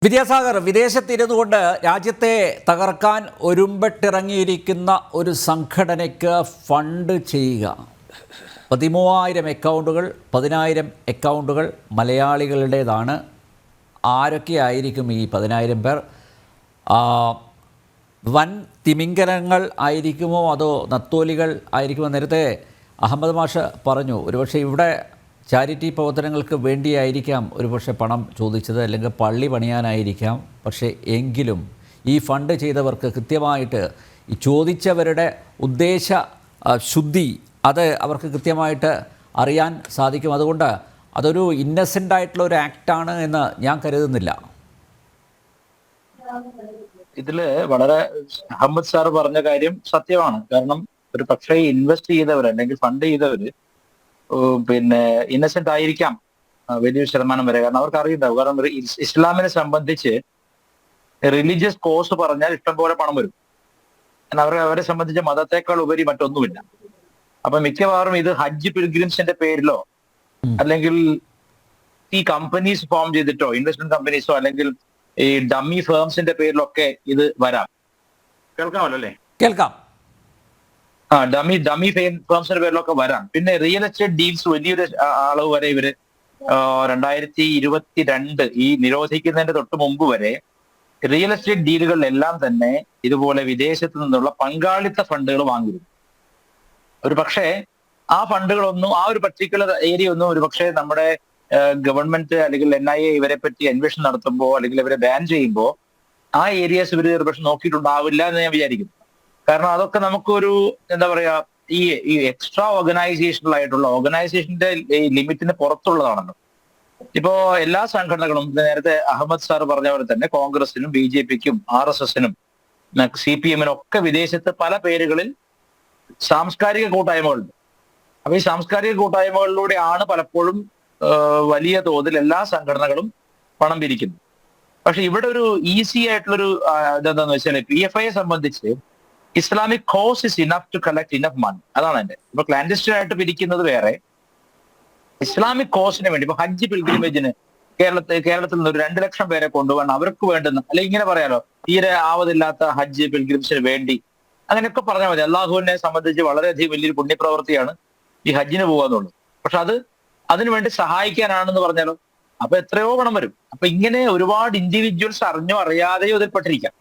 വിദ്യാസാഗർ, വിദേശത്തിരുന്നു കൊണ്ട് രാജ്യത്തെ തകർക്കാൻ ഒരുമ്പെട്ടിറങ്ങിയിരിക്കുന്ന ഒരു സംഘടനയ്ക്ക് ഫണ്ട് ചെയ്യുക. 13,000 അക്കൗണ്ടുകൾ, 10,000 അക്കൗണ്ടുകൾ മലയാളികളുടേതാണ്. ആരൊക്കെയായിരിക്കും ഈ 10,000 പേർ? വൻ തിമിംഗലങ്ങൾ ആയിരിക്കുമോ അതോ നത്തോലികൾ ആയിരിക്കുമോ? നേരത്തെ അഹമ്മദ് മാഷ് പറഞ്ഞു, ഒരുപക്ഷെ ഇവിടെ ചാരിറ്റി പ്രവർത്തനങ്ങൾക്ക് വേണ്ടിയായിരിക്കാം ഒരുപക്ഷെ പണം ചോദിച്ചത്, അല്ലെങ്കിൽ പള്ളി പണിയാനായിരിക്കാം. പക്ഷേ എങ്കിലും ഈ ഫണ്ട് ചെയ്തവർക്ക് കൃത്യമായിട്ട് ഈ ചോദിച്ചവരുടെ ഉദ്ദേശ ശുദ്ധി അത് അവർക്ക് കൃത്യമായിട്ട് അറിയാൻ സാധിക്കും. അതുകൊണ്ട് അതൊരു ഇന്നസെൻ്റ് ആയിട്ടുള്ള ഒരു ആക്റ്റാണ് എന്ന് ഞാൻ കരുതുന്നില്ല. ഇതില് വളരെ അഹമ്മദ് സാർ പറഞ്ഞ കാര്യം സത്യമാണ്. കാരണം ഒരു പക്ഷേ ഇൻവെസ്റ്റ് ചെയ്തവർ അല്ലെങ്കിൽ ഫണ്ട് ചെയ്തവര് ഇന്നസെന്റ് ആയിരിക്കാം വലിയൊരു ശതമാനം വരെ. കാരണം അവർക്ക് അറിയുണ്ടാവും. കാരണം ഇസ്ലാമിനെ സംബന്ധിച്ച് റിലീജിയസ് കോസ് പറഞ്ഞാൽ ഇഷ്ടംപോലെ പണം വരും. കാരണം അവരെ സംബന്ധിച്ച് മതത്തെക്കാൾ ഉപരി മറ്റൊന്നുമില്ല. അപ്പൊ മിക്കവാറും ഇത് ഹജ്ജ് പിൽഗ്രിംസിന്റെ പേരിലോ അല്ലെങ്കിൽ ഈ കമ്പനീസ് ഫോം ചെയ്തിട്ടോ, ഇൻവെസ്റ്റ്മെന്റ് കമ്പനീസോ അല്ലെങ്കിൽ ഈ ഡമ്മി ഫേംസിന്റെ പേരിലൊക്കെ ഇത് വരാം. കേൾക്കാമല്ലോ അല്ലേ? കേൾക്കാം. ഡമ്മി ഫേംസിന്റെ പേരിലൊക്കെ വരാം. പിന്നെ റിയൽ എസ്റ്റേറ്റ് ഡീൽസ് വലിയൊരു അളവ് വരെ ഇവര് 2022 ഈ നിരോധിക്കുന്നതിന്റെ തൊട്ട് മുമ്പ് വരെ റിയൽ എസ്റ്റേറ്റ് ഡീലുകളിലെല്ലാം തന്നെ ഇതുപോലെ വിദേശത്ത് നിന്നുള്ള പങ്കാളിത്ത ഫണ്ടുകൾ വാങ്ങിയിരുന്നു. ഒരു പക്ഷേ ആ ഫണ്ടുകളൊന്നും, ആ ഒരു പർട്ടിക്കുലർ ഏരിയ ഒന്നും ഒരു പക്ഷേ നമ്മുടെ ഗവൺമെന്റ് അല്ലെങ്കിൽ NIA ഇവരെ പറ്റി അന്വേഷണം നടത്തുമ്പോൾ അല്ലെങ്കിൽ ഇവരെ ബാൻ ചെയ്യുമ്പോൾ ആ ഏരിയാസ് ഇവർ ഒരു പക്ഷെ നോക്കിയിട്ടുണ്ടാവില്ല എന്ന് ഞാൻ വിചാരിക്കുന്നു. കാരണം അതൊക്കെ നമുക്കൊരു എന്താ പറയാ, ഈ എക്സ്ട്രാ ഓർഗനൈസേഷന്റെ ലിമിറ്റിന് പുറത്തുള്ളതാണല്ലോ. ഇപ്പോ എല്ലാ സംഘടനകളും നേരത്തെ അഹമ്മദ് സാർ പറഞ്ഞ പോലെ തന്നെ കോൺഗ്രസിനും BJPക്കും RSSനും CPM-നും ഒക്കെ വിദേശത്ത് പല പേരുകളിൽ സാംസ്കാരിക കൂട്ടായ്മകളുണ്ട്. അപ്പൊ ഈ സാംസ്കാരിക കൂട്ടായ്മകളിലൂടെയാണ് പലപ്പോഴും വലിയ തോതിൽ എല്ലാ സംഘടനകളും പണം പിരിക്കുന്നത്. പക്ഷെ ഇവിടെ ഒരു ഈസി ആയിട്ടുള്ളൊരു ഇതെന്താന്ന് വെച്ചാൽ PFIയെ സംബന്ധിച്ച് Islamic cause is enough to collect enough money. അതാണ് എന്റെ. ഇപ്പൊ ക്ലാൻഡസ്റ്റൈൻ ആയിട്ട് പിരിക്കുന്നത് വേറെ, ഇസ്ലാമിക് കോസിന് വേണ്ടി ഇപ്പൊ ഹജ്ജ് പിൽഗ്രിമേജിന് കേരളത്തിൽ നിന്ന് ഒരു 2 ലക്ഷം പേരെ കൊണ്ടുപോകാൻ അവർക്ക് വേണ്ടുന്ന, അല്ലെങ്കിൽ ഇങ്ങനെ പറയാലോ, തീരെ ആവതില്ലാത്ത ഹജ്ജ് പിൽഗ്രിംസിന് വേണ്ടി അങ്ങനെയൊക്കെ പറഞ്ഞാൽ മതി. അള്ളാഹുവിനെ സംബന്ധിച്ച് വളരെയധികം വലിയൊരു പുണ്യപ്രവൃത്തിയാണ് ഈ ഹജ്ജിന് പോകാന്നുള്ളത്. പക്ഷെ അതിനുവേണ്ടി സഹായിക്കാനാണെന്ന് പറഞ്ഞാലോ, അപ്പൊ എത്രയോ പണം വരും. അപ്പൊ ഇങ്ങനെ ഒരുപാട് ഇൻഡിവിജ്വൽസ് അറിഞ്ഞോ അറിയാതെയോ ഇതിൽപ്പെട്ടിരിക്കാം.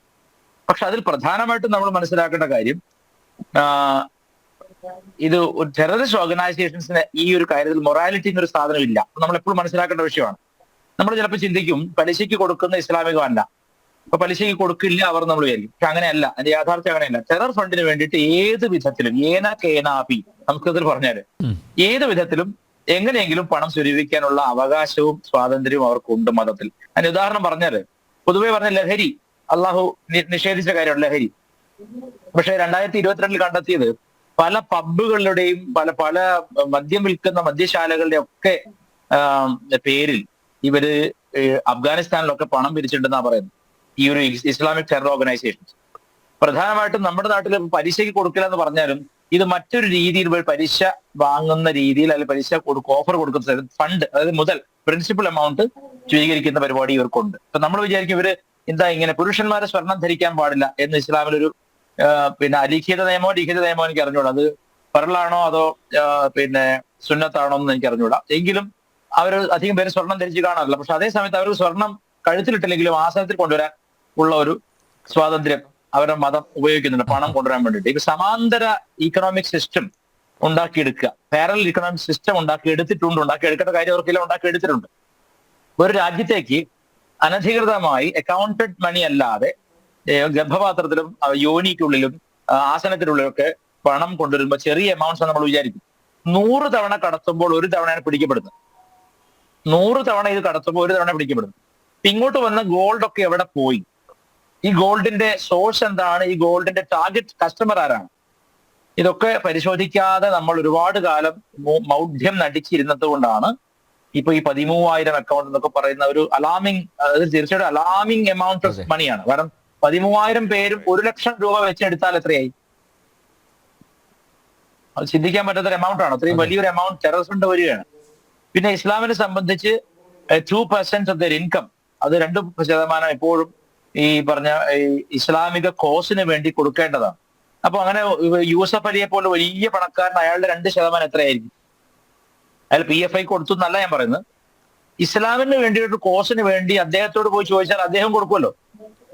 പക്ഷെ അതിൽ പ്രധാനമായിട്ടും നമ്മൾ മനസ്സിലാക്കേണ്ട കാര്യം, ഇത് ഒരു ടെററിസ്റ്റ് ഓർഗനൈസേഷൻസിന് ഈ ഒരു കാര്യത്തിൽ മൊറാലിറ്റി എന്നൊരു സാധനം ഇല്ല. നമ്മൾ എപ്പോഴും മനസ്സിലാക്കേണ്ട വിഷയമാണ്. നമ്മൾ ചിലപ്പോൾ ചിന്തിക്കും പലിശയ്ക്ക് കൊടുക്കുന്ന ഇസ്ലാമികമല്ല, ഇപ്പൊ പലിശയ്ക്ക് കൊടുക്കില്ല അവർ നമ്മൾ വിചാരിക്കും. പക്ഷെ അങ്ങനെയല്ല, അതിന്റെ യാഥാർത്ഥ്യം അങ്ങനെയല്ല. ടെറർ ഫണ്ടിന് വേണ്ടിയിട്ട് ഏത് വിധത്തിലും നമുക്കതിൽ പറഞ്ഞാല് ഏത് വിധത്തിലും എങ്ങനെയെങ്കിലും പണം സ്വരൂപിക്കാനുള്ള അവകാശവും സ്വാതന്ത്ര്യവും അവർക്കുണ്ട് മതത്തിൽ. അതിന് ഉദാഹരണം പറഞ്ഞാല്, പൊതുവെ പറഞ്ഞ ലഹരി അള്ളാഹു നിഷേധിച്ച കാര്യമാണ് ലഹരി. പക്ഷെ 2022 കണ്ടെത്തിയത് പല പബ്ബുകളുടെയും പല മദ്യം വിൽക്കുന്ന മദ്യശാലകളുടെ ഒക്കെ പേരിൽ ഇവര് അഫ്ഗാനിസ്ഥാനിലൊക്കെ പണം പിരിച്ചിട്ടുണ്ടെന്നാണ് പറയുന്നത് ഈ ഒരു ഇസ്ലാമിക് ടെറർ ഓർഗനൈസേഷൻസ്. പ്രധാനമായിട്ടും നമ്മുടെ നാട്ടിൽ പലിശയ്ക്ക് കൊടുക്കില്ല എന്ന് പറഞ്ഞാലും ഇത് മറ്റൊരു രീതിയിൽ പലിശ വാങ്ങുന്ന രീതിയിൽ, അല്ലെങ്കിൽ പലിശ ഓഫർ കൊടുക്കുന്ന ഫണ്ട്, അതായത് മുതൽ പ്രിൻസിപ്പൽ എമൗണ്ട് സ്വീകരിക്കുന്ന പരിപാടി ഇവർക്കുണ്ട്. ഇപ്പൊ നമ്മൾ വിചാരിക്കും ഇവര് എന്താ ഇങ്ങനെ പുരുഷന്മാരെ സ്വർണം ധരിക്കാൻ പാടില്ല എന്ന് ഇസ്ലാമിലൊരു അലിഖിത നിയമോ ലിഖിത നിയമോ എനിക്ക് അറിഞ്ഞൂടാ. അത് ഫർളാണോ അതോ സുന്നത്താണോ എന്ന് എനിക്ക് അറിഞ്ഞൂടാ. എങ്കിലും അവർ അധികം പേര് സ്വർണം ധരിച്ച് കാണാറില്ല. പക്ഷെ അതേ സമയത്ത് അവർക്ക് സ്വർണം കഴുത്തിലിട്ടില്ലെങ്കിലും ആസനത്തിൽ കൊണ്ടുവരാൻ ഉള്ള ഒരു സ്വാതന്ത്ര്യം അവരുടെ മതം ഉപയോഗിക്കുന്നുണ്ട് പണം കൊണ്ടുവരാൻ വേണ്ടിയിട്ട്. ഇപ്പൊ സമാന്തര ഇക്കണോമിക് സിസ്റ്റം ഉണ്ടാക്കിയെടുക്കുക, പാരലൽ ഇക്കണോമിക് സിസ്റ്റം ഉണ്ടാക്കിയെടുക്കേണ്ട കാര്യം അവർക്കെല്ലാം ഉണ്ടാക്കിയെടുത്തിട്ടുണ്ട്. ഒരു രാജ്യത്തേക്ക് അനധികൃതമായി അക്കൗണ്ടഡ് മണി അല്ലാതെ ഗർഭപാത്രത്തിലും യോനിക്കുള്ളിലും ആസനത്തിനുള്ളിലും ഒക്കെ പണം കൊണ്ടുവരുമ്പോൾ ചെറിയ എമൗണ്ട്സ് നമ്മൾ വിചാരിക്കും. 100 തവണ കടത്തുമ്പോൾ ഒരു തവണയാണ് പിടിക്കപ്പെടുന്നത്. 100 തവണ ഇത് കടത്തുമ്പോൾ ഒരു തവണ പിടിക്കപ്പെടുന്നു. ഇങ്ങോട്ട് വന്ന ഗോൾഡ് ഒക്കെ എവിടെ പോയി? ഈ ഗോൾഡിന്റെ സോഴ്സ് എന്താണ്? ഈ ഗോൾഡിന്റെ ടാർഗറ്റ് കസ്റ്റമർ ആരാണ്? ഇതൊക്കെ പരിശോധിക്കാതെ നമ്മൾ ഒരുപാട് കാലം മൗഢ്യം നടിച്ചിരുന്നത് കൊണ്ടാണ് ഇപ്പൊ ഈ 13,000 അക്കൗണ്ട് എന്നൊക്കെ പറയുന്ന ഒരു അലാമിങ്, അത് തീർച്ചയായിട്ടും അലാമിങ് എമൗണ്ട് ഓഫ് മണിയാണ്. കാരണം 13,000 പേരും 1 ലക്ഷം രൂപ വെച്ചെടുത്താൽ എത്രയായി? അത് ചിന്തിക്കാൻ പറ്റാത്തൊരു എമൗണ്ട് ആണ്. അത്രയും വലിയൊരു എമൗണ്ട് ടെറർ ഫണ്ട് വരികയാണ്. പിന്നെ ഇസ്ലാമിനെ സംബന്ധിച്ച് 2% ഓഫ് ദർ ഇൻകം അത് 2% എപ്പോഴും ഈ പറഞ്ഞ ഈ ഇസ്ലാമിക കോസിന് വേണ്ടി കൊടുക്കേണ്ടതാണ്. അപ്പൊ അങ്ങനെ യൂസഫ് അലിയെ പോലെ വലിയ പണക്കാരൻ അയാളുടെ 2% എത്രയായിരിക്കും? അയാൾ PFI കൊടുത്തു എന്നല്ല ഞാൻ പറയുന്നത്. ഇസ്ലാമിന് വേണ്ടി ഒരു കോസിന് വേണ്ടി അദ്ദേഹത്തോട് പോയി ചോദിച്ചാൽ അദ്ദേഹം കൊടുക്കുമല്ലോ.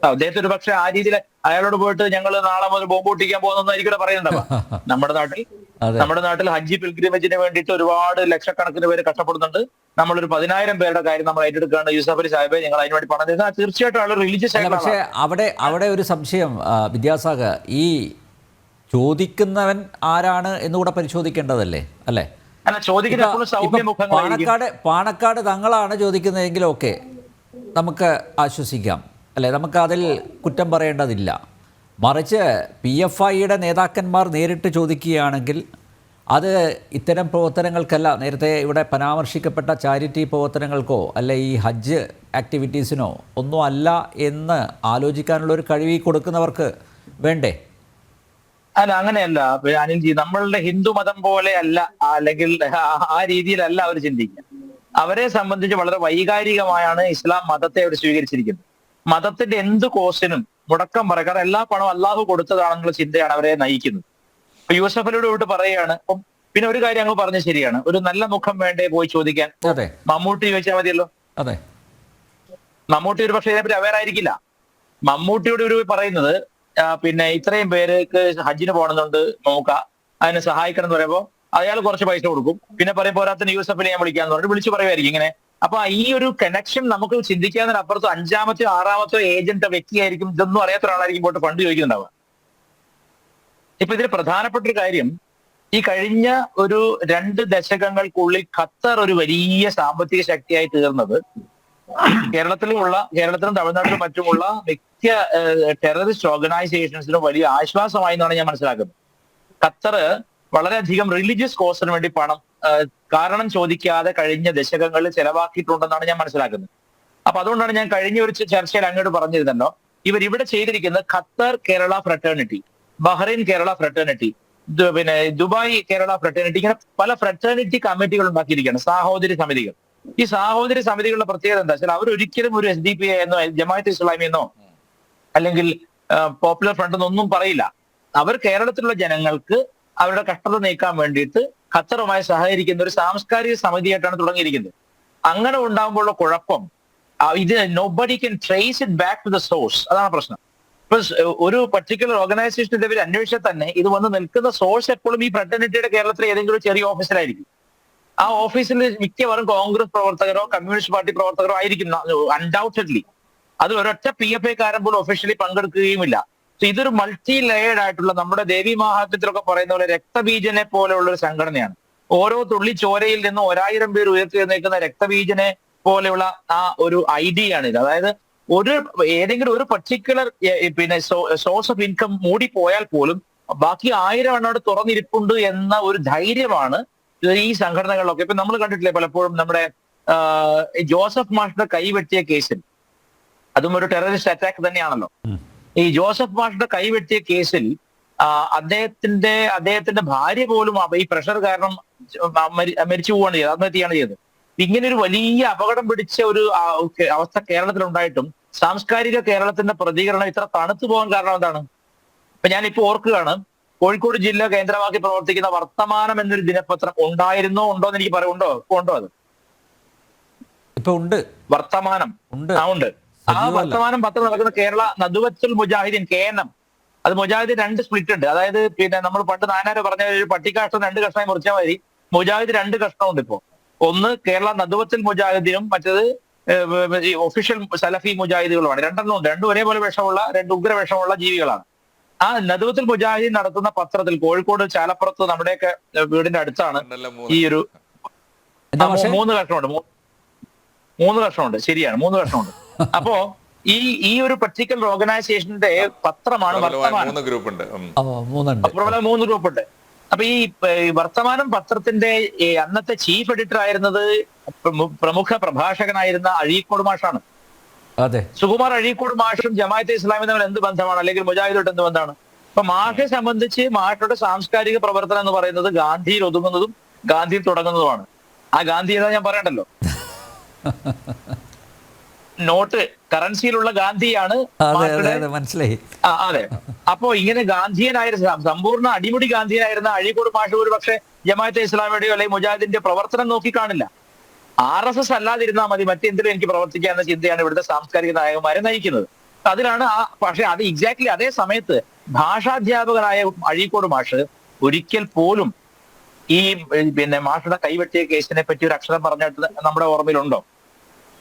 അദ്ദേഹത്തെ ഒരു പക്ഷെ ആ രീതിയിൽ അയാളോട് പോയിട്ട് ഞങ്ങൾ നാളെ മുതൽ ബോംബ് പൊട്ടിക്കാൻ പോകുന്നതായിരിക്കും പറയുന്നുണ്ടാവുക. നമ്മുടെ നാട്ടിൽ ഹജ്ജ് പിൽഗ്രിമേജിന് വേണ്ടിയിട്ട് ഒരുപാട് ലക്ഷക്കണക്കിന് പേര് കഷ്ടപ്പെടുന്നുണ്ട്. നമ്മളൊരു 10,000 പേരുടെ കാര്യം നമ്മൾ ഏറ്റെടുക്കാണ്ട് യൂസഫ് അലി സാഹിബെ ഞങ്ങൾ അതിന് വേണ്ടി പണം തരുന്നത് തീർച്ചയായിട്ടും അയാൾ റിലീജിയസ് ആയിട്ടുള്ള. പക്ഷേ അവിടെ ഒരു സംശയം വിദ്യാസാഗർ, ഈ ചോദിക്കുന്നവൻ ആരാണ് എന്നുകൂടെ പരിശോധിക്കേണ്ടതല്ലേ അല്ലേ? അല്ല, ചോദിക്കുന്ന പാണക്കാട് തങ്ങളാണ് ചോദിക്കുന്നതെങ്കിൽ ഓക്കെ, നമുക്ക് ആശ്വസിക്കാം അല്ലേ, നമുക്ക് അതിൽ കുറ്റം പറയേണ്ടതില്ല. മറിച്ച് PFIയുടെ നേതാക്കന്മാർ നേരിട്ട് ചോദിക്കുകയാണെങ്കിൽ അത് ഇത്തരം പ്രവർത്തനങ്ങൾക്കല്ല, നേരത്തെ ഇവിടെ പരാമർശിക്കപ്പെട്ട ചാരിറ്റി പ്രവർത്തനങ്ങൾക്കോ അല്ലെ ഈ ഹജ്ജ് ആക്ടിവിറ്റീസിനോ ഒന്നും അല്ല എന്ന് ആലോചിക്കാനുള്ള ഒരു കഴിവ് കൊടുക്കുന്നവർക്ക് വേണ്ടേ? അല്ല, അങ്ങനെയല്ല അനിൽജി. നമ്മളുടെ ഹിന്ദു മതം പോലെ അല്ല, അല്ലെങ്കിൽ ആ രീതിയിലല്ല അവർ ചിന്തിക്കുക. അവരെ സംബന്ധിച്ച് വളരെ വൈകാരികമായാണ് ഇസ്ലാം മതത്തെ അവർ സ്വീകരിച്ചിരിക്കുന്നത്. മതത്തിന്റെ എന്ത് കോസിനും മുടക്കം പറയാൻ എല്ലാ പണവും അള്ളാഹു കൊടുത്തതാണെന്നുള്ള ചിന്തയാണ് അവരെ നയിക്കുന്നത്. ഇപ്പൊ യൂസഫ് അലിയോട് വിട്ട് പറയുകയാണ്. പിന്നെ ഒരു കാര്യം അങ്ങ് പറഞ്ഞ ശരിയാണ്, ഒരു നല്ല മുഖം വേണ്ടേ പോയി ചോദിക്കാൻ. മമ്മൂട്ടി ചോദിച്ചാൽ മതിയല്ലോ. മമ്മൂട്ടി ഒരു പക്ഷേ ഇതിനെപ്പറ്റി അവെയർ ആയിരിക്കില്ല. മമ്മൂട്ടിയോട് ഒരു പറയുന്നത് പിന്നെ ഇത്രയും പേർക്ക് ഹജ്ജിന് പോകണമെന്നുണ്ട്, നോക്കാം, അതിനെ സഹായിക്കണം എന്ന് പറയുമ്പോൾ അയാൾ കുറച്ച് പൈസ കൊടുക്കും. പിന്നെ പറയും പോരാത്തിന് യൂസഫ് അലി ഞാൻ വിളിക്കാന്ന് പറഞ്ഞിട്ട് വിളിച്ചു പറയുമായിരിക്കും ഇങ്ങനെ. അപ്പൊ ഈ ഒരു കണക്ഷൻ നമുക്ക് ചിന്തിക്കാവുന്നതിനപ്പുറത്ത് 5-മോ 6-മോ ഏജന്റ് വ്യക്തിയായിരിക്കും, ഇതൊന്നും അറിയാത്ത ഒരാളായിരിക്കും പോയിട്ട് ഫണ്ട് ചോദിക്കുന്നുണ്ടാവുക. ഇപ്പൊ ഇതിൽ പ്രധാനപ്പെട്ട ഒരു കാര്യം, ഈ കഴിഞ്ഞ ഒരു 2 ദശകങ്ങൾക്കുള്ളിൽ ഖത്തർ ഒരു വലിയ സാമ്പത്തിക ശക്തിയായി തീർന്നത് കേരളത്തിലും തമിഴ്നാട്ടിലും മറ്റുമുള്ള മിക്ക ടെററിസ്റ്റ് ഓർഗനൈസേഷൻസിനും വലിയ ആശ്വാസമായി എന്നാണ് ഞാൻ മനസ്സിലാക്കുന്നത്. ഖത്തർ വളരെയധികം റിലീജിയസ് കോസിന് വേണ്ടി പണം കാരണം ചോദിക്കാതെ കഴിഞ്ഞ ദശകങ്ങളിൽ ചെലവാക്കിയിട്ടുണ്ടെന്നാണ് ഞാൻ മനസ്സിലാക്കുന്നത്. അപ്പൊ അതുകൊണ്ടാണ് ഞാൻ കഴിഞ്ഞ ഒരു ചർച്ചയിൽ അങ്ങോട്ട് പറഞ്ഞിരുന്നല്ലോ, ഇവിടെ ചെയ്തിരിക്കുന്നത് Qatar Kerala fraternity, Bahrain Kerala fraternity, പിന്നെ ദുബായ് കേരള ഫ്രട്ടേണിറ്റി, ഇങ്ങനെ പല ഫ്രട്ടേണിറ്റി കമ്മിറ്റികൾ ഉണ്ടാക്കിയിരിക്കുകയാണ്, സാഹോദര്യ സമിതികൾ. ഈ സാഹോദര്യ സമിതികളുടെ പ്രത്യേകത എന്താ വെച്ചാൽ അവരൊരിക്കലും ഒരു SDP എന്നോ ജമാഅത്ത് ഇസ്ലാമി എന്നോ അല്ലെങ്കിൽ പോപ്പുലർ ഫ്രണ്ട് എന്നൊന്നും പറയില്ല. അവർ കേരളത്തിലുള്ള ജനങ്ങൾക്ക് അവരുടെ കഷ്ടത നീക്കാൻ വേണ്ടിയിട്ട് ഖത്തറുമായി സഹകരിക്കുന്ന ഒരു സാംസ്കാരിക സമിതിയായിട്ടാണ് തുടങ്ങിയിരിക്കുന്നത്. അങ്ങനെ ഉണ്ടാകുമ്പോഴുള്ള കുഴപ്പം, ഇത് nobody can trace it back to the source. അതാണ് പ്രശ്നം. ഇപ്പൊ ഒരു പർട്ടിക്കുലർ ഓർഗനൈസേഷന്റെ പേര് അന്വേഷിച്ചാൽ തന്നെ ഇത് വന്ന് നിൽക്കുന്ന സോഴ്സ് എപ്പോഴും ഈ ഫ്രട്ടേണിറ്റിയുടെ കേരളത്തിലെ ഏതെങ്കിലും ചെറിയ ഓഫീസിലായിരിക്കും. ആ ഓഫീസിൽ മിക്കവാറും കോൺഗ്രസ് പ്രവർത്തകരോ കമ്മ്യൂണിസ്റ്റ് പാർട്ടി പ്രവർത്തകരോ ആയിരിക്കും അൺഡൗട്ടഡ്ലി. അത് ഒരൊറ്റ PFI കാരൻ പോലും ഒഫീഷ്യലി പങ്കെടുക്കുകയുമില്ല. ഇതൊരു മൾട്ടി ലെയേർഡ് ആയിട്ടുള്ള, നമ്മുടെ ദേവി മഹാത്മ്യത്തിലൊക്കെ പറയുന്ന പോലെ രക്തബീജനെ പോലെയുള്ള ഒരു സംഘടനയാണ്. ഓരോ തുള്ളി ചോരയിൽ നിന്ന് 1000 പേർ ഉയർത്തിയെഴുന്നേൽക്കുന്ന രക്തബീജനെ പോലെയുള്ള ആ ഒരു ഐഡിയ ആണ് ഇത്. അതായത് ഏതെങ്കിലും ഒരു പർട്ടിക്കുലർ പിന്നെ സോഴ്സ് ഓഫ് ഇൻകം മൂടിപ്പോയാൽ പോലും ബാക്കി 1000 എണ്ണോട് തുറന്നിരിപ്പുണ്ട് എന്ന ഒരു ധൈര്യമാണ് ഈ സംഘടനകളിലൊക്കെ. ഇപ്പൊ നമ്മൾ കണ്ടിട്ടില്ലേ പലപ്പോഴും നമ്മുടെ ജോസഫ് മാഷിന്റെ കൈവെട്ടിയ കേസിൽ, അതും ഒരു ടെററിസ്റ്റ് അറ്റാക്ക് തന്നെയാണല്ലോ. ഈ ജോസഫ് മാഷിന്റെ കൈവെട്ടിയ കേസിൽ അദ്ദേഹത്തിന്റെ ഭാര്യ പോലും ഈ പ്രഷർ കാരണം മരിച്ചു പോവുകയാണ് ചെയ്തത്, ആത്മഹത്യയാണ് ചെയ്തത്. ഇങ്ങനെ ഒരു വലിയ അപകടം പിടിച്ച ഒരു അവസ്ഥ കേരളത്തിലുണ്ടായിട്ടും സാംസ്കാരിക കേരളത്തിന്റെ പ്രതികരണം ഇത്ര തണുത്തു പോകാൻ കാരണം എന്താണ്? ഇപ്പൊ ഞാനിപ്പോ ഓർക്കുകയാണ്, കോഴിക്കോട് ജില്ല കേന്ദ്രമാക്കി പ്രവർത്തിക്കുന്ന വർത്തമാനം എന്നൊരു ദിനപത്രം ഉണ്ടോ എന്ന് എനിക്ക് ഉണ്ടോ അത് ഇപ്പൊ ഉണ്ട്. വർത്തമാനം ഉണ്ട്. ആ വർത്തമാനം പത്രം നടക്കുന്ന കേരള നദുവത്തുൽ മുജാഹിദീൻ KNM. അത് മുജാഹിദീൻ 2 സ്പ്ലിറ്റ് ഉണ്ട്. അതായത് പിന്നെ നമ്മൾ പണ്ട് നായനാര് പറഞ്ഞ ഒരു പട്ടിക്കാഷ്ടം 2 കഷ്ണമായി മുറിച്ചാൽ മതി. മുജാഹിദ് 2 കഷ്ണമുണ്ട് ഇപ്പോ. ഒന്ന് കേരള നദുവത്തുൽ മുജാഹിദീനും മറ്റേത് ഒഫീഷ്യൽ സലഫി മുജാഹിദുകളുമാണ്. 2 ഉണ്ട്. 2 ഒരേപോലെ വിഷമുള്ള 2 ഉഗ്ര വിഷമുള്ള ജീവികളാണ്. ആ നദുവത്തുൽ മുജാഹിദീൻ നടത്തുന്ന പത്രത്തിൽ കോഴിക്കോട് ചാലപ്പുറത്ത് നമ്മുടെയൊക്കെ വീടിന്റെ അടുത്താണ് ഈ ഒരു 3 കഷ്ണമുണ്ട്. ശരിയാണ്, 3 കഷ്ണമുണ്ട്. അപ്പോ ഈ ഒരു പർട്ടിക്കുലർ ഓർഗനൈസേഷന്റെ പത്രമാണ് വർത്തമാനം. 3 ഗ്രൂപ്പ് ഉണ്ട്. അപ്പൊ ഈ വർത്തമാനം പത്രത്തിന്റെ അന്നത്തെ ചീഫ് എഡിറ്റർ ആയിരുന്നത് പ്രമുഖ പ്രഭാഷകനായിരുന്ന അഴീക്കോട് മാഷാണ്. സുകുമാർ അഴീക്കോട് മാഷും ജമാഅത്തെ ഇസ്ലാമി തമ്മിൽ എന്ത് ബന്ധമാണ്, അല്ലെങ്കിൽ മുജാഹിദോട്ട് എന്ത് ബന്ധമാണ്? അപ്പൊ മാഷെ സംബന്ധിച്ച് മാഷയുടെ സാംസ്കാരിക പ്രവർത്തനം എന്ന് പറയുന്നത് ഗാന്ധിയിൽ ഒതുങ്ങുന്നതും ഗാന്ധിയിൽ തുടങ്ങുന്നതുമാണ്. ആ ഗാന്ധി ഏതാ ഞാൻ പറയണ്ടല്ലോ. നോട്ട് കറൻസിയിലുള്ള ഗാന്ധിയാണ് അതെ അതെ അതെ മനസ്സിലായി. അതെ. അപ്പോ ഇങ്ങനെ ഗാന്ധിയനായിരുന്ന സമ്പൂർണ്ണ അടിമുടി ഗാന്ധിയനായിരുന്ന അഴീക്കോട് മാഷ് ഒരു പക്ഷേ ജമാഅത്തെ ഇസ്ലാമിയുടെയോ അല്ലെങ്കിൽ മുജാഹിദിന്റെ പ്രവർത്തനം നോക്കിക്കാണില്ല. RSS അല്ലാതിരുന്നാൽ മതി, മറ്റെന്തിലും എനിക്ക് പ്രവർത്തിക്കുക എന്ന ചിന്തയാണ് ഇവിടുത്തെ സാംസ്കാരിക നായകന്മാരെ നയിക്കുന്നത്. അതിലാണ് പക്ഷെ അത് എക്സാക്ട്ലി അതേ സമയത്ത് ഭാഷാധ്യാപകനായ അഴീക്കോട് മാഷ് ഒരിക്കൽ പോലും ഈ മാഷുടെ കൈവെട്ടിയ കേസിനെ പറ്റി ഒരു അക്ഷരം പറഞ്ഞിട്ട് നമ്മുടെ ഓർമ്മയിലുണ്ടോ?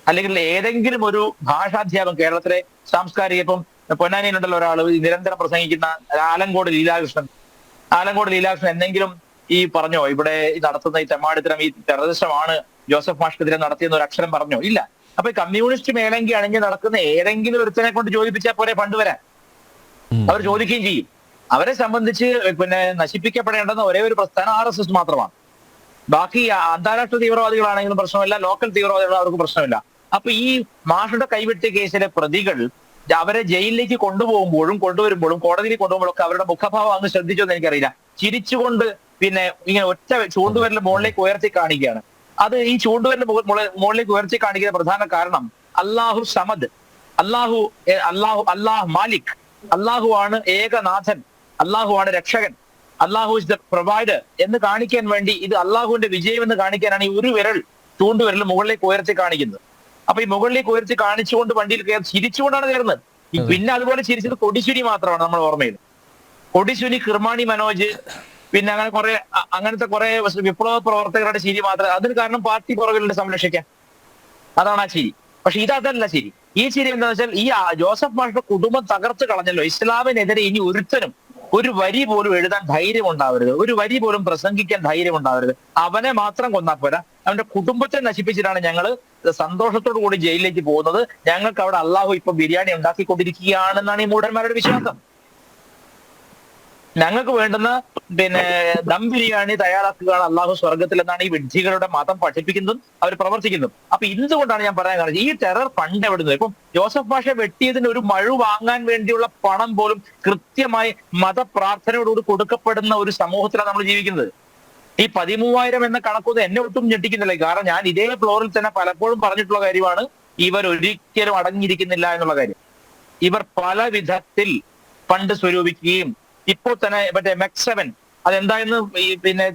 അല്ലെങ്കിൽ ഏതെങ്കിലും ഒരു ഭാഷാധ്യാപകൻ കേരളത്തിലെ സാംസ്കാരിക, ഇപ്പം പൊന്നാനിയിലുണ്ടല്ലോ ഒരാൾ നിരന്തരം പ്രസംഗിക്കുന്ന ആലങ്കോട് ലീലാകൃഷ്ണൻ എന്തെങ്കിലും ഈ പറഞ്ഞോ ഇവിടെ നടത്തുന്ന ഈ തെമ്മാടിത്തരം, ഈ ടെററിസമാണ് ജോസഫ് മാഷ്ക്കെതിരെ നടത്തിയെന്ന് ഒരു അക്ഷരം പറഞ്ഞോ? ഇല്ല. അപ്പൊ കമ്മ്യൂണിസ്റ്റ് മേലങ്കി അണിഞ്ഞ് നടക്കുന്ന ഏതെങ്കിലും ഒരുത്തനെ കൊണ്ട് ചോദിപ്പിച്ചാൽ പോരെ ഫണ്ട് വരാൻ? അവർ ചോദിക്കുകയും ചെയ്യും. അവരെ സംബന്ധിച്ച് നശിപ്പിക്കപ്പെടേണ്ടുന്ന ഒരേ ഒരു പ്രസ്ഥാനം RSS മാത്രമാണ്. ബാക്കി അന്താരാഷ്ട്ര തീവ്രവാദികളാണെങ്കിലും പ്രശ്നമില്ല, ലോക്കൽ തീവ്രവാദികൾ അവർക്ക് പ്രശ്നമില്ല. അപ്പൊ ഈ മാഷുടെ കൈവെട്ടിയ കേസിലെ പ്രതികൾ അവരെ ജയിലിലേക്ക് കൊണ്ടുവരുമ്പോഴും കോടതിയിൽ കൊണ്ടുപോകുമ്പോഴും ഒക്കെ അവരുടെ മുഖഭാവം അങ്ങ് ശ്രദ്ധിച്ചോ എന്ന് എനിക്കറിയില്ല. ചിരിച്ചുകൊണ്ട് ഇങ്ങനെ ഒറ്റ ചൂണ്ടുവരൽ മുകളിലേക്ക് ഉയർത്തി കാണിക്കുകയാണ്. അത് ഈ ചൂണ്ടുവരൽ മുകളിലേക്ക് ഉയർത്തി കാണിക്കുന്ന പ്രധാന കാരണം അല്ലാഹു സമദ്, അല്ലാഹു മാലിക്, അല്ലാഹു ആണ് ഏകനാഥൻ, അല്ലാഹു ആണ് രക്ഷകൻ, അല്ലാഹു ഇസ് ദ പ്രൊവൈഡർ എന്ന് കാണിക്കാൻ വേണ്ടി, ഇത് അല്ലാഹുവിന്റെ വിജയം എന്ന് കാണിക്കാനാണ് ഈ ഒരു ചൂണ്ടുവിരൽ മുകളിലേക്ക് ഉയർത്തി കാണിക്കുന്നത്. അപ്പൊ ഈ മുകളിലേക്ക് ഉയർത്തി കാണിച്ചുകൊണ്ട് വണ്ടിയിൽ കയറി ചിരിച്ചുകൊണ്ടാണ് കയറുന്നത്. പിന്നെ അതുപോലെ ചിരിച്ചത് കൊടിശുനി മാത്രമാണ് നമ്മുടെ ഓർമ്മയിൽ. കൊടിശുനി, കിർമാണി മനോജ്, പിന്നെ അങ്ങനത്തെ കുറെ വിപ്ലവ പ്രവർത്തകരുടെ ചിരി മാത്രമേ. അതിന് കാരണം പാർട്ടി പുറകിലുണ്ട് സംരക്ഷിക്കാൻ, അതാണ് ആ ചിരി. പക്ഷെ ഇതല്ല ചിരി. ഈ ചിരി എന്താണെന്ന് വെച്ചാൽ ഈ ജോസഫ് മാഷിന്റെ കുടുംബം തകർത്ത് കളഞ്ഞല്ലോ. ഇസ്ലാമിനെതിരെ ഇനി ഒരുത്തനും ഒരു വരി പോലും എഴുതാൻ ധൈര്യം ഉണ്ടാവരുത്, ഒരു വരി പോലും പ്രസംഗിക്കാൻ ധൈര്യം ഉണ്ടാവരുത്. അവനെ മാത്രം കൊന്നാൽ പോരാ, അവന്റെ കുടുംബത്തെ നശിപ്പിച്ചിട്ടാണ് ഞങ്ങൾ സന്തോഷത്തോടു കൂടി ജയിലിലേക്ക് പോകുന്നത്. ഞങ്ങൾക്ക് അവിടെ അള്ളാഹു ഇപ്പൊ ബിരിയാണി ഉണ്ടാക്കിക്കൊണ്ടിരിക്കുകയാണെന്നാണ് ഈ മൂഢന്മാരുടെ വിശ്വാസം. ഞങ്ങൾക്ക് വേണ്ടുന്ന ദം ബിരിയാണി തയ്യാറാക്കുകയാണ് അള്ളാഹു സ്വർഗത്തിൽ എന്നാണ് ഈ വിഡ്ഢികളുടെ മതം പഠിപ്പിക്കുന്നതും അവർ പ്രവർത്തിക്കുന്നതും. അപ്പൊ എന്തുകൊണ്ടാണ് ഞാൻ പറയാൻ കാരണം, ഈ ടെറർ ഫണ്ട് എവിടെ നിന്ന്? ഇപ്പം ജോസഫ് മാഷെ വെട്ടിയതിന് ഒരു മഴു വാങ്ങാൻ വേണ്ടിയുള്ള പണം പോലും കൃത്യമായി മതപ്രാർത്ഥനയോടുകൂടി കൊടുക്കപ്പെടുന്ന ഒരു സമൂഹത്തിലാണ് നമ്മൾ ജീവിക്കുന്നത്. ഈ 13,000 എന്ന കണക്കൊന്നും എന്നെ ഒട്ടും ഞെട്ടിക്കുന്നില്ല. കാരണം ഞാൻ ഇതേ ഫ്ലോറിൽ തന്നെ പലപ്പോഴും പറഞ്ഞിട്ടുള്ള കാര്യമാണ്, ഇവർ ഒരിക്കലും അടങ്ങിയിരിക്കുന്നില്ല എന്നുള്ള കാര്യം. ഇവർ പല വിധത്തിൽ ഫണ്ട് സ്വരൂപിക്കുകയും ഇപ്പോൾ തന്നെ MEC7 അതെന്തായെന്ന്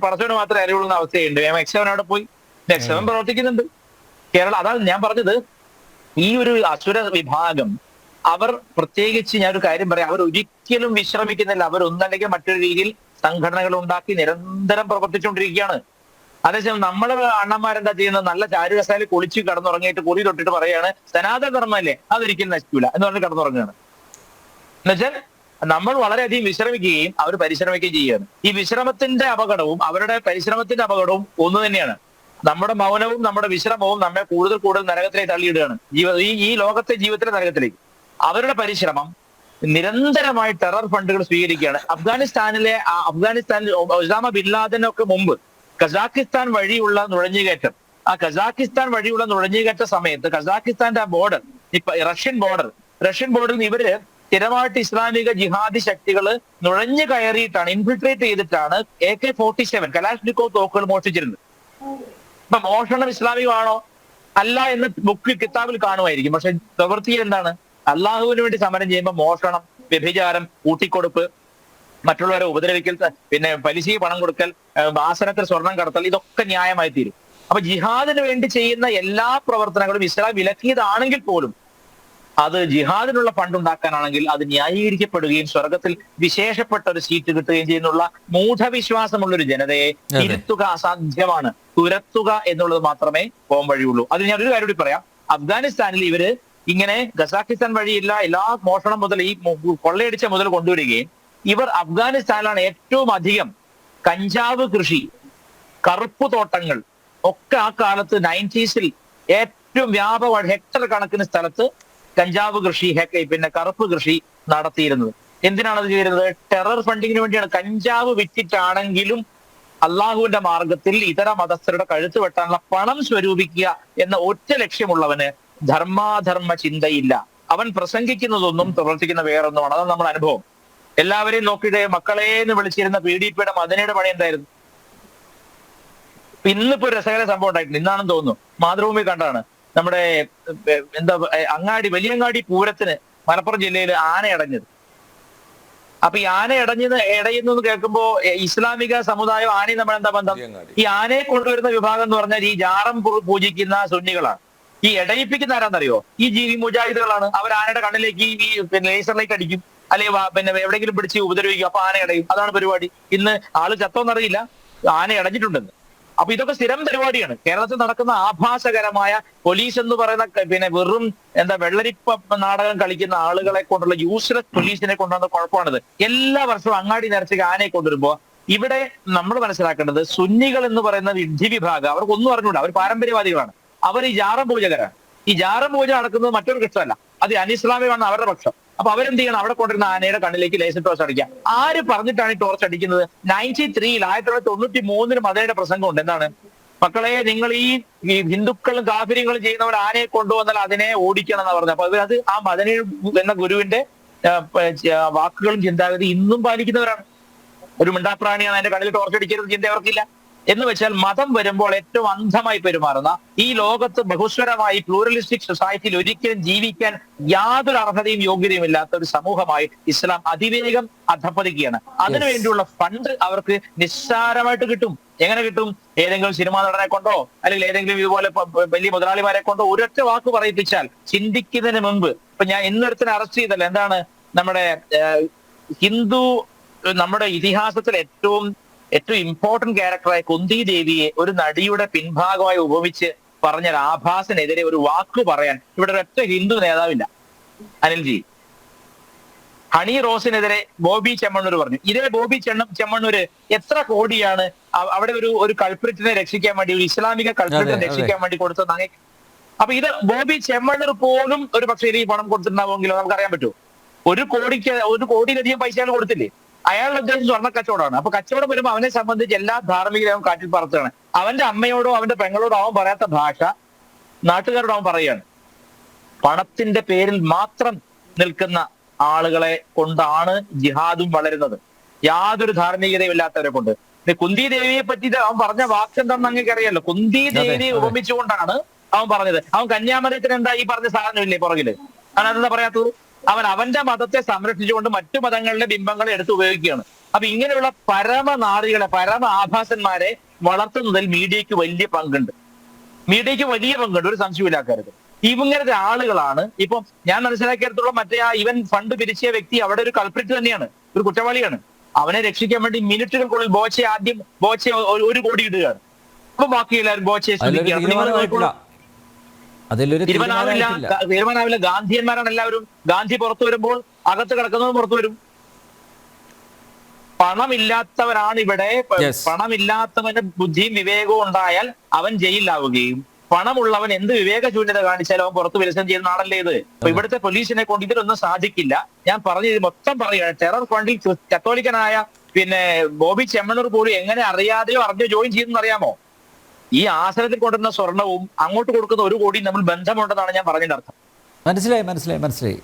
പറച്ചോട് മാത്രമേ അറിയുള്ളൂ അവസ്ഥയുണ്ട്. MEC7 അവിടെ പോയി, MEC7 പ്രവർത്തിക്കുന്നുണ്ട് കേരള. അതാണ് ഞാൻ പറഞ്ഞത്, ഈ ഒരു അസുര വിഭാഗം അവർ പ്രത്യേകിച്ച് ഞാനൊരു കാര്യം പറയാം, അവർ ഒരിക്കലും വിശ്രമിക്കുന്നില്ല. അവർ ഒന്നല്ലെങ്കിൽ മറ്റൊരു രീതിയിൽ സംഘടനകൾ ഉണ്ടാക്കി നിരന്തരം പ്രവർത്തിച്ചുകൊണ്ടിരിക്കുകയാണ്. അതേസമയം നമ്മളെ അണ്ണന്മാരെന്താ ചെയ്യുന്നത്? നല്ല ചാരുകസാലിൽ കുളിച്ച് കടന്നുറങ്ങിയിട്ട് കുറി തൊട്ടിട്ട് പറയാണ് സനാതന ധർമ്മല്ലേ അതൊരിക്കലും നശിക്കൂല എന്ന് പറഞ്ഞ് കടന്നുറങ്ങുകയാണ്. എന്നുവെച്ചാൽ നമ്മൾ വളരെയധികം വിശ്രമിക്കുകയും അവർ പരിശ്രമിക്കുകയും ചെയ്യുകയാണ്. ഈ വിശ്രമത്തിന്റെ അപകടവും അവരുടെ പരിശ്രമത്തിന്റെ അപകടവും ഒന്ന് തന്നെയാണ്. നമ്മുടെ മൗനവും നമ്മുടെ വിശ്രമവും നമ്മെ കൂടുതൽ നരകത്തിലേക്ക് തള്ളിയിടുകയാണ്, ഈ ലോകത്തെ ജീവിതത്തിലെ നരകത്തിലേക്ക്. അവരുടെ പരിശ്രമം നിരന്തരമായി ടെറർ ഫണ്ടുകൾ സ്വീകരിക്കുകയാണ്. അഫ്ഗാനിസ്ഥാനിൽ ഒസാമ ബിൻ ലാദനൊക്കെ മുമ്പ് കസാഖിസ്ഥാൻ വഴിയുള്ള നുഴഞ്ഞുകയറ്റം, ആ കസാഖിസ്ഥാൻ വഴിയുള്ള നുഴഞ്ഞുകയറ്റ സമയത്ത് കസാഖിസ്ഥാന്റെ ആ ബോർഡർ, റഷ്യൻ ബോർഡറിൽ ഇവര് സ്ഥിരമായിട്ട് ഇസ്ലാമിക ജിഹാദി ശക്തികൾ നുഴഞ്ഞു കയറിയിട്ടാണ്, ഇൻഫിൽട്രേറ്റ് ചെയ്തിട്ടാണ് AK-47 കലാഷ്നിക്കോവ് തോക്കുകൾ മോഷ്ടിച്ചിരുന്നത്. ഇപ്പൊ മോഷണം ഇസ്ലാമികമാണോ അല്ല എന്ന് കിതാബിൽ കാണുമായിരിക്കും. പക്ഷെ പ്രവൃത്തിയിൽ എന്താണ്? അള്ളാഹുവിന് വേണ്ടി സമരം ചെയ്യുമ്പോൾ മോഷണം, വ്യഭിചാരം, കൂട്ടിക്കൊടുപ്പ്, മറ്റുള്ളവരെ ഉപദ്രവിക്കൽ, പലിശയ്ക്ക് പണം കൊടുക്കൽ, ആസനത്തിൽ സ്വർണം കടത്തൽ, ഇതൊക്കെ ന്യായമായി തീരും. അപ്പൊ ജിഹാദിന് വേണ്ടി ചെയ്യുന്ന എല്ലാ പ്രവർത്തനങ്ങളും ഇസ്ലാം വിലക്കിയതാണെങ്കിൽ പോലും അത് ജിഹാദിനുള്ള ഫണ്ട് ഉണ്ടാക്കാനാണെങ്കിൽ അത് ന്യായീകരിക്കപ്പെടുകയും സ്വർഗത്തിൽ വിശേഷപ്പെട്ട ഒരു സീറ്റ് കിട്ടുകയും ചെയ്യുന്നുള്ള മൂഢവിശ്വാസമുള്ള ഒരു ജനതയെ തിരുത്തുക അസാധ്യമാണ്. തുരത്തുക എന്നുള്ളത് മാത്രമേ പോകാൻ വഴിയുള്ളൂ. അത് ഞാൻ ഒരു കാര്യം കൂടി പറയാം. അഫ്ഗാനിസ്ഥാനിൽ ഇവര് ഇങ്ങനെ കസാഖിസ്ഥാൻ വഴിയില്ല എല്ലാ മോഷണം മുതൽ ഈ കൊള്ളയടിച്ച മുതൽ കൊണ്ടുവരികയും ഇവർ അഫ്ഗാനിസ്ഥാനിലാണ് ഏറ്റവും അധികം കഞ്ചാവ് കൃഷി, കറുപ്പ് തോട്ടങ്ങൾ ഒക്കെ ആ കാലത്ത് 90s ഏറ്റവും ഹെക്ടർ കണക്കിന് സ്ഥലത്ത് കഞ്ചാവ് കൃഷി, കറുപ്പ് കൃഷി നടത്തിയിരുന്നത്. എന്തിനാണ് അത് ചെയ്തിരുന്നത്? ടെറർ ഫണ്ടിങ്ങിന് വേണ്ടിയാണ്. കഞ്ചാവ് വിറ്റിട്ടാണെങ്കിലും അള്ളാഹുവിന്റെ മാർഗത്തിൽ ഇതര മതസ്ഥരുടെ കഴുത്ത് വെട്ടാനുള്ള പണം സ്വരൂപിക്കുക എന്ന ഒറ്റ ലക്ഷ്യമുള്ളവന് ധർമാധർമ്മ ചിന്തയില്ല. അവൻ പ്രസംഗിക്കുന്നതൊന്നും പ്രവർത്തിക്കുന്ന വേറൊന്നുമാണ്. അതാണ് നമ്മുടെ അനുഭവം. എല്ലാവരെയും നോക്കിയിട്ട് മക്കളെ എന്ന് വിളിച്ചിരുന്ന PDPയുടെ മദനയുടെ പണി എന്തായിരുന്നു? ഇന്നിപ്പോ ഒരു രസകര സംഭവം ഉണ്ടായിട്ടുണ്ട്. ഇന്നാണെന്ന് തോന്നുന്നു, മാതൃഭൂമി കണ്ടാണ്. നമ്മുടെ എന്താ വലിയങ്ങാടി പൂരത്തിന് മലപ്പുറം ജില്ലയിൽ ആന അടഞ്ഞത്. അപ്പൊ ഈ ആന ഇടയുന്നു എന്ന് കേൾക്കുമ്പോ ഇസ്ലാമിക സമുദായം ആനയും നമ്മൾ എന്താ ബന്ധം? ഈ ആനയെ കൊണ്ടുവരുന്ന വിഭാഗം എന്ന് പറഞ്ഞാൽ ഈ ജാറം പൂജിക്കുന്ന സുന്നികളാണ്. ഈ ഇടയിപ്പിക്കുന്ന ആരാന്നറിയോ? ഈ ജീവി മുജാഹിദുകളാണ്. അവർ ആനയുടെ കണ്ണിലേക്ക് ഈ ലേസറിലേക്ക് അടിക്കും, അല്ലെങ്കിൽ എവിടെയെങ്കിലും പിടിച്ച് ഉപദ്രവിക്കും, അപ്പൊ ആന അടയും. അതാണ് പരിപാടി. ഇന്ന് ആള് ചത്തോന്നറിയില്ല, ആന അടഞ്ഞിട്ടുണ്ടെന്ന്. അപ്പൊ ഇതൊക്കെ സ്ഥിരം പരിപാടിയാണ്. കേരളത്തിൽ നടക്കുന്ന ആഭാസകരമായ പോലീസ് എന്ന് പറയുന്ന വെറും വെള്ളരിപ്പ നാടകം കളിക്കുന്ന ആളുകളെ കൊണ്ടുള്ള യൂസ്ലെസ് പോലീസിനെ കൊണ്ടുവന്ന കുഴപ്പമാണിത്. എല്ലാ വർഷവും അങ്ങാടി നിറച്ച് ആനയെ കൊണ്ടുവരുമ്പോ ഇവിടെ നമ്മൾ മനസ്സിലാക്കേണ്ടത് സുന്നികൾ എന്ന് പറയുന്ന വിധി വിഭാഗം അവർക്കൊന്നും അറിഞ്ഞൂടാ. അവർ പാരമ്പര്യവാദികളാണ്. അവർ ഈ ജാറം പൂജകരാണ്. ഈ ജാറം പൂജ നടക്കുന്നത് മറ്റൊരു കൃഷ്ണമല്ല, അത് അനിസ്ലാമികമാണ് അവരുടെ പക്ഷം. അപ്പൊ അവരെന്ത് ചെയ്യണം? അവിടെ കൊണ്ടിരുന്ന ആനയുടെ കണ്ണിലേക്ക് ലേസർ ടോർച്ച് അടിക്കുക. ആര് പറഞ്ഞിട്ടാണ് ഈ ടോർച്ച് അടിക്കുന്നത്? 1993 1993 മദനയുടെ പ്രസംഗമുണ്ട്. എന്താണ്? മക്കളെ, നിങ്ങൾ ഈ ഹിന്ദുക്കളും കാഫിര്യങ്ങളും ചെയ്യുന്നവർ ആനയെ കൊണ്ടുവന്നാൽ അതിനെ ഓടിക്കണം എന്ന് പറഞ്ഞു. അപ്പൊ അത് ആ മദനി എന്ന ഗുരുവിന്റെ വാക്കുകളും ചിന്താഗതി ഇന്നും പാലിക്കുന്നവരാണ്. ഒരു മിണ്ടാപ്രാണിയാണ്, അതിന്റെ കണ്ണിൽ ടോർച്ച് അടിക്കരുത് ചിന്ത അവർക്കില്ല. എന്ന് വെച്ചാൽ മതം വരുമ്പോൾ ഏറ്റവും അന്ധമായി പെരുമാറുന്ന ഈ ലോകത്ത് ബഹുസ്വരമായി പ്ലൂറലിസ്റ്റിക് സൊസൈറ്റിയിൽ ഒരിക്കലും ജീവിക്കാൻ യാതൊരു അർഹതയും യോഗ്യതയും ഇല്ലാത്ത ഒരു സമൂഹമായി ഇസ്ലാം അതിവേഗം അധപ്പതിക്കുകയാണ്. അതിനുവേണ്ടിയുള്ള ഫണ്ട് അവർക്ക് നിസ്സാരമായിട്ട് കിട്ടും. എങ്ങനെ കിട്ടും? ഏതെങ്കിലും സിനിമാ നടനെ കൊണ്ടോ അല്ലെങ്കിൽ ഏതെങ്കിലും ഇതുപോലെ വലിയ മുതലാളിമാരെ കൊണ്ടോ ഒരൊറ്റ വാക്ക് പറയിപ്പിച്ചാൽ ചിന്തിക്കുന്നതിന് മുമ്പ്. ഇപ്പൊ ഞാൻ ഇന്നൊരുത്തിനെ അറസ്റ്റ് ചെയ്തല്ലോ. എന്താണ്? നമ്മുടെ ഇതിഹാസത്തിൽ ഏറ്റവും ഇമ്പോർട്ടന്റ് ക്യാരക്ടറായ കുന്തി ദേവിയെ ഒരു നടിയുടെ പിൻഭാഗമായി ഉപമിച്ച് പറഞ്ഞ ആഭാസനെതിരെ ഒരു വാക്ക് പറയാൻ ഇവിടെ ഒരൊറ്റ ഹിന്ദു നേതാവില്ല. അനിൽജി, ഹണി റോസിനെതിരെ ബോബി ചെമ്മണ്ണൂർ പറഞ്ഞു. ഇതേ ബോബി ചെമ്മണ്ണൂര് എത്ര കോടിയാണ് അവിടെ ഒരു കൾപ്രിറ്റിനെ രക്ഷിക്കാൻ വേണ്ടി, ഒരു ഇസ്ലാമിക കൾപ്രിറ്റിനെ രക്ഷിക്കാൻ വേണ്ടി കൊടുത്തത്? അപ്പൊ ഇത് ബോബി ചെമ്മണ്ണൂർ പോലും ഒരു പക്ഷേ ഈ പണം കൊടുത്തിട്ടുണ്ടാവുമെങ്കിലോ നമുക്കറിയാൻ പറ്റുമോ? ഒരു കോടിയിലധികം പൈസകൾ കൊടുത്തില്ലേ? അയാളുടെ ഉദ്ദേശം സ്വർണ്ണ കച്ചവടമാണ്. അപ്പൊ കച്ചവടം വരുമ്പോൾ അവനെ സംബന്ധിച്ച് എല്ലാ ധാർമ്മികതയും കാറ്റിൽ പറത്തുകയാണ്. അവന്റെ അമ്മയോടോ അവന്റെ പെങ്ങളോടോ അവൻ പറയാത്ത ഭാഷ നാട്ടുകാരോട് അവൻ പറയുകയാണ്. പണത്തിന്റെ പേരിൽ മാത്രം നിൽക്കുന്ന ആളുകളെ കൊണ്ടാണ് ജിഹാദും വളരുന്നത്, യാതൊരു ധാർമ്മികതയും ഇല്ലാത്തവരെ കൊണ്ട്. കുന്തി ദേവിയെ പറ്റി അവൻ പറഞ്ഞ വാക്ക് എന്താണെന്ന് അങ്ങേക്ക് അറിയാലോ. കുന്തി ദേവിയെ ഉപമിച്ചുകൊണ്ടാണ് അവൻ പറഞ്ഞത്. അവൻ കന്യാമരത്തിന് എന്താ ഈ പറഞ്ഞ സാധനമില്ലേ പുറകില്? അവൻ അതെന്താ പറയാത്തത്? അവൻ അവന്റെ മതത്തെ സംരക്ഷിച്ചുകൊണ്ട് മറ്റു മതങ്ങളുടെ ബിംബങ്ങളെ എടുത്ത് ഉപയോഗിക്കുകയാണ്. അപ്പൊ ഇങ്ങനെയുള്ള പരമനാറികളെ, പരമ ആഭാസന്മാരെ വളർത്തുന്നതിൽ മീഡിയക്ക് വലിയ പങ്കുണ്ട്. ഒരു സംശയമില്ല കാര്യത്തിൽ. ഇവങ്ങനത്തെ ആളുകളാണ് ഇപ്പൊ ഞാൻ മനസ്സിലാക്കിയെടുത്തോളം മറ്റേ ഇവൻ ഫണ്ട് പിരിച്ച വ്യക്തി അവിടെ ഒരു കൾപ്രിറ്റ് തന്നെയാണ്, ഒരു കുറ്റവാളിയാണ്. അവനെ രക്ഷിക്കാൻ വേണ്ടി മിനിറ്റുകൾക്കുള്ളിൽ ബോച്ചെ 1 കോടി ഇടുകയാണ്. അപ്പൊ ബാക്കി എല്ലാവരും ബോച്ചയെ തീരുമാനമാവില്ല. ഗാന്ധിയന്മാരാണ് എല്ലാവരും. ഗാന്ധി പുറത്തു വരുമ്പോൾ അകത്ത് കിടക്കുന്നതും പുറത്തു വരും. പണമില്ലാത്തവരാണ് ഇവിടെ. പണമില്ലാത്തവന് ബുദ്ധിയും വിവേകവും ഉണ്ടായാൽ അവൻ ജയിലിലാവുകയും പണമുള്ളവൻ എന്ത് വിവേകശൂന്യത കാണിച്ചാലും അവൻ പുറത്ത് വിലസം ചെയ്യുന്ന ആളല്ലേ ഇത്. അപ്പൊ ഇവിടുത്തെ പോലീസിനെ കൊണ്ട് ഇതിലൊന്നും സാധിക്കില്ല. ഞാൻ പറഞ്ഞത് മൊത്തം പറയുകയാണ്. ടെറർ ഫണ്ടിൽ കത്തോലിക്കനായ ബോബി ചെമ്മണ്ണൂർ പോലും എങ്ങനെ അറിയാതെയോ അറിഞ്ഞോ ജോയിൻ ചെയ്യുന്ന അറിയാമോ? ഈ ആസനത്തിൽ കൊണ്ടുവരുന്ന സ്വർണവും അങ്ങോട്ട് കൊടുക്കുന്ന 1 കോടിയും നമ്മൾ ബന്ധമുണ്ടെന്നാണ് ഞാൻ പറഞ്ഞതിന്റെ അർത്ഥം. മനസ്സിലായി.